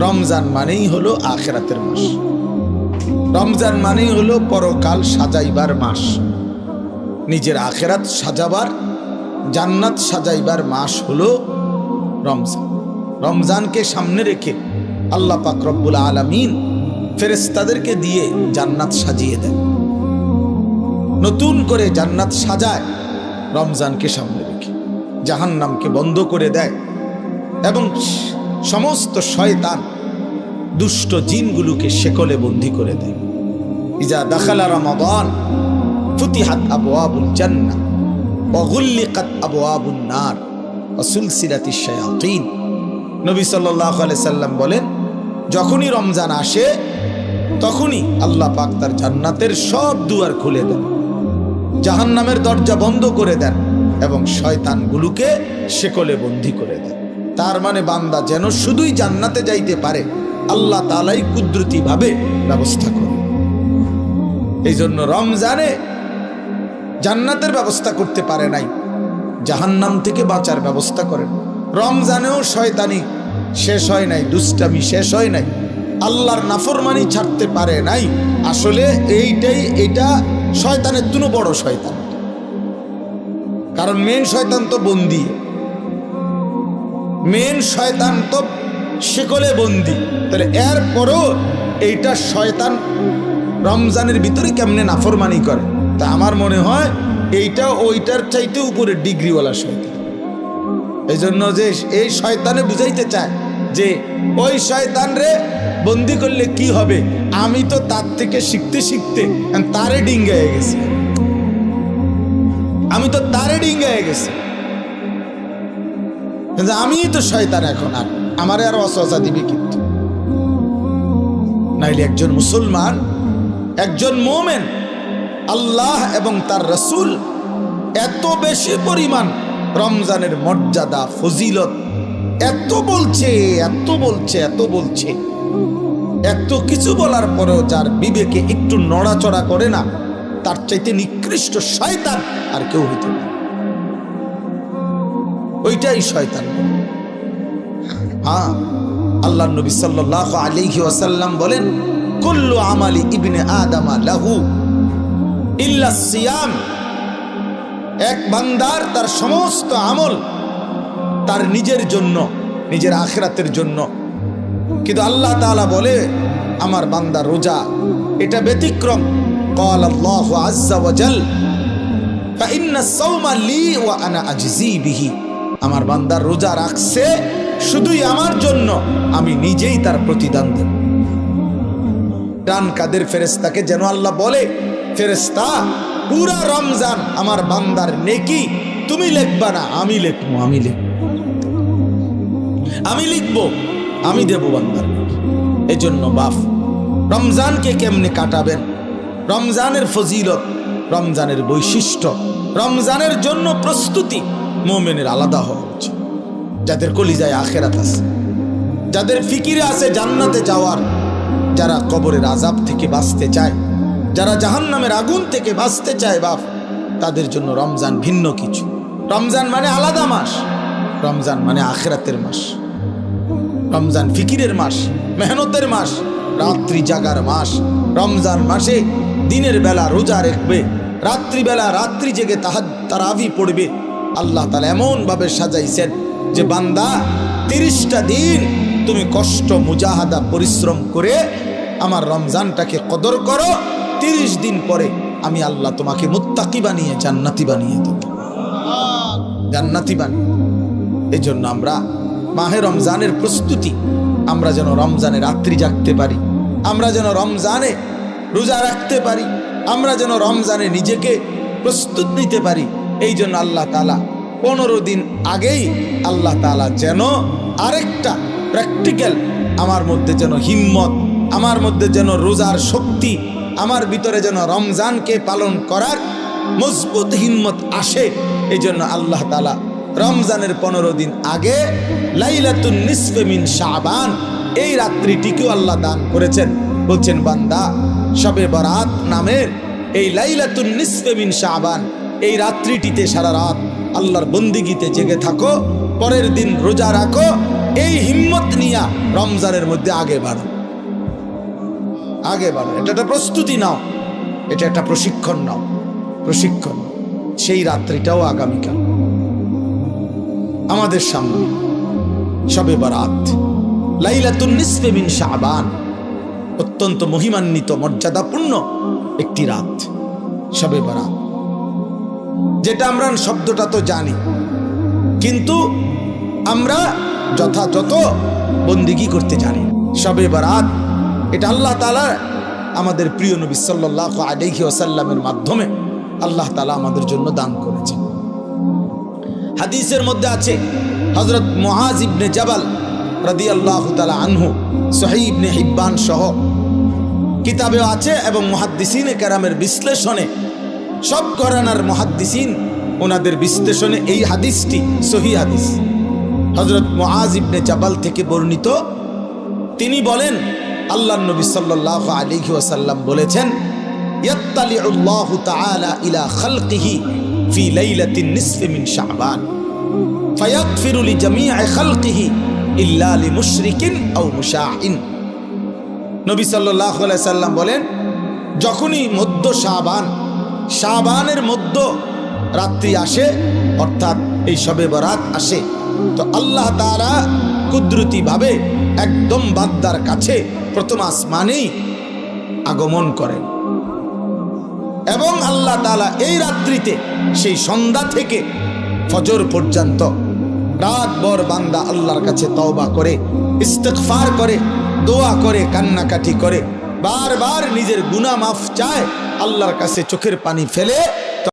রমজান মানেই হলো আখিরাতের মাস, রমজান মানেই হলো পরকাল সাজাইবার মাস, নিজের আখিরাত সাজাবার, জান্নাত সাজাইবার মাস হলো রমজান। রমজানকে সামনে রেখে আল্লাহ পাক রব্বুল আলামিন ফেরেশতাদেরকে দিয়ে জান্নাত সাজিয়ে দেন, নতুন করে জান্নাত সাজায় রমজানকে সামনে রেখে, জাহান্নামকে বন্ধ করে দেয় এবং সমস্ত শয়তান দুষ্ট জিনগুলোকে শেকলে বন্দী করে দেয়। ইজা দাখালা রমাদান ফুতিহাত আবওয়াবুল জান্নাহ ওয়া গুল্লিকাত আবওয়াবুন নার ওয়া সুলসিলাতিশ শায়াতিন। নবী সাল্লাল্লাহু আলাইহি সাল্লাম বলেন, যখনই রমজান আসে তখনই আল্লাহ পাক তার জান্নাতের সব দুয়ার খুলে দেন, জাহান্নামের দরজা বন্ধ করে দেন এবং শয়তানগুলোকে শেকলে বন্দী করে দেন। তার মানে বান্দা যেন শুধুই জান্নাতে যাইতে পারে আল্লাহ তাআলাই কুদরতি ভাবে ব্যবস্থা করে। এই জন্য রমজানে জান্নাতের ব্যবস্থা করতে পারে নাই, জাহান্নাম থেকে বাঁচার ব্যবস্থা করেন। রমজানেও শয়তানি শেষ হয় নাই, দুষ্টামি শেষ হয় নাই, আল্লাহর নাফরমানি ছাড়তে পারে নাই। আসলে এইটা শয়তানের তুনো বড় শয়তান, কারণ মেন শয়তান তো বন্দী, মেন শয়তান তো শিকলে বন্দী। তাহলে এরপরও এইটা শয়তান রমজানের ভিতরে কেমনে নাফরমানি করে, তা আমার মনে হয় এইটা ওইটার চাইতে উপরে ডিগ্রিওয়ালা শয়তান। এই জন্য যে এই শয়তানে বুঝাইতে চায় যে ওই শয়তান রে বন্দি করলে কি হবে, আমি তো তার থেকে শিখতে শিখতে তারে ডিঙ্গায় গেছি, আমি তো তারে ডিঙ্গায় গেছি, আমি তো শয়তান, এখন আর আমারে আর অসহসা দিবি। কিন্তু নাইলে একজন মুসলমান, একজন মোমেন আল্লাহ এবং তার রসুল এত বেশি পরিমাণ রমজানের মর্যাদা ফজিলত এত বলছে, এত বলছে, এত বলছে, এত কিছু বলার পরেও যার বিবেকে একটু নড়াচড়া করে না, তার চাইতে নিকৃষ্ট শয়তান আর কেউ হইতে পারে। ওইটাই শয়তান। হ্যাঁ, আল্লাহ নবী সাল্লাল্লাহু আলাইহি ওয়াসাল্লাম বলেন, কুল্লু আমালি ইবনে আদম লাহু ইল্লা সিয়াম। এক বান্দার তার সমস্ত আমল তার নিজের জন্য, নিজের আখিরাতের জন্য, কিন্তু আল্লাহ তাআলা বলে আমার বান্দা রোজা এটা ব্যতিক্রম। قال الله عز وجل فإن الصوم لي وأنا أجزي به। আমার বান্দা রোজা রাখছে শুধুই আমার জন্য, আমি নিজেই তার প্রতিদান দেব। ডান কাদের ফেরেশতাকে যেন আল্লাহ বলে, ফেরেশতা পুরা রমজান আমার বান্দার নেকি তুমি লিখবা না, আমি লিখবো, আমি লিখবো, আমি দেব বান্দার নেকি। এই জন্য বাপ রমজানকে কেমনে কাটাবেন, রমজানের ফজিলত, রমজানের বৈশিষ্ট্য, রমজানের জন্য প্রস্তুতি মুমিনের আলাদা হওয়া উচিত। যাদের কলিজায় আখিরাত আছে, যাদের ফিকিরে আছে জান্নাতে যাওয়ার, যারা কবরের আযাব থেকে বাঁচতে চায়, যারা জাহান্নামের আগুন থেকে বাঁচতে চায় বাপ, তাদের জন্য রমজান ভিন্ন কিছু। রমজান মানে আলাদা মাস, রমজান মানে আখিরাতের মাস, রমজান ফিকিরের মাস, মেহনতের মাস, রাত্রি জাগার মাস। রমজান মাসে দিনের বেলা রোজা রাখবে, রাত্রিবেলা রাত্রি জেগে তারাবি পড়বে। আল্লাহ তাআলা এমন ভাবে সাজাইছেন যে বান্দা 30টা দিন তুমি কষ্ট মুজাহাদা পরিশ্রম করে আমার রমজানটাকে কদর করো, 30 দিন পরে আমি আল্লাহ তোমাকে মুত্তাকি বানিয়ে জান্নাতি বানিয়ে দেব, জান্নাতি বানিয়ে। এই জন্য আমরা মাহে রমজানের প্রস্তুতি, আমরা যেন রমজানে রাত্রি জাগতে পারি, আমরা যেন রমজানে রোজা রাখতে পারি, আমরা যেন রমজানে নিজেকে প্রস্তুত নিতে পারি। এই জন্য আল্লাহ তাআলা 15 দিন আগেই আল্লাহ তাআলা যেন আরেকটা প্র্যাকটিক্যাল আমার মধ্যে যেন হিম্মত, আমার মধ্যে যেন রোজার শক্তি, আমার ভিতরে যেন রমজানকে পালন করার মজবুত হিম্মত আসে। এই জন্য আল্লাহ তাআলা রমজানের 15 দিন আগে লাইলাতুন নিসফে মিন শাবান এই রাত্রিটিকেও আল্লাহ দান করেছেন। বলছেন বান্দা শবে বরাত নামের এই লাইলাতুন নিসফে মিন শাবান এই রাত্রিটিতে সারা রাত আল্লাহর বন্দিগিতে জেগে থাকো, পরের দিন রোজা রাখো, এই হিম্মত নিয়া রমজানের মধ্যে আগে বাড়ো। এটা একটা প্রস্তুতি নাও, এটা একটা প্রশিক্ষণ নাও, প্রশিক্ষণ। সেই রাত্রিটাও আগামীকাল আমাদের সামনে, শবে বরাত, লাইলাতুন নিসফে মিন শাবান, অত্যন্ত মহিমান্বিত মর্যাদাপূর্ণ একটি রাত শবে বরাত, যেটা আমরা শব্দটা তো জানি, কিন্তু আমরা যথাযথ বন্দিগি করতে জানি। শবে বরাত এটা আল্লাহ তাআলা আমাদের প্রিয় নবী সাল্লাল্লাহু আলাইহি ওয়াসাল্লামের মাধ্যমে আল্লাহ তাআলা আমাদের জন্য দান করেছেন। হাদিসের মধ্যে আছে হযরত মুআজ ইবনে জাবাল রাদিয়াল্লাহু তাআলা আনহু, সহিহ ইবনে হিব্বান সহ কিতাবেও আছে, এবং মুহাদ্দিসিনে কেরামের বিশ্লেষণে, সব ঘরানার মুহাদ্দিসিন ওনাদের বিশ্লেষণে এই হাদিসটি সহিহ হাদিস। হযরত মুআজ ইবনে জাবাল থেকে বর্ণিত, তিনি বলেন আল্লাহর নবী সাল্লাল্লাহু আলাইহি ওয়াসাল্লাম বলেছেন, ইয়াত্তালিউল্লাহু তাআলা ইলা খালকিহি ফি লাইলাতিন নিসফি মিন শাবান ফায়াগফিরু লিজামিই খালকিহি ইল্লা লিমুশরিকিন আও মুশাহিন। নবী সাল্লাল্লাহু আলাইহি সাল্লাম বলেন, যখনই মধ্য শাবানের মধ্য রাত্রি আসে, অর্থাৎ এই শবে বরাত আসে, তো আল্লাহ তাআলা কুদরতিভাবে একদম বান্দার কাছে প্রথম আসমানেই আগমন করেন, এবং আল্লাহ তাআলা এই রাত্রিতে সেই সন্ধ্যা থেকে ফজর পর্যন্ত রাতভর বান্দা আল্লাহর কাছে তওবা করে, ইস্তিগফার করে, দোয়া করে, কান্নাকাটি করে, বারবার নিজের গুনাহ মাফ চায়, আল্লাহর কাছে চোখের পানি ফেলে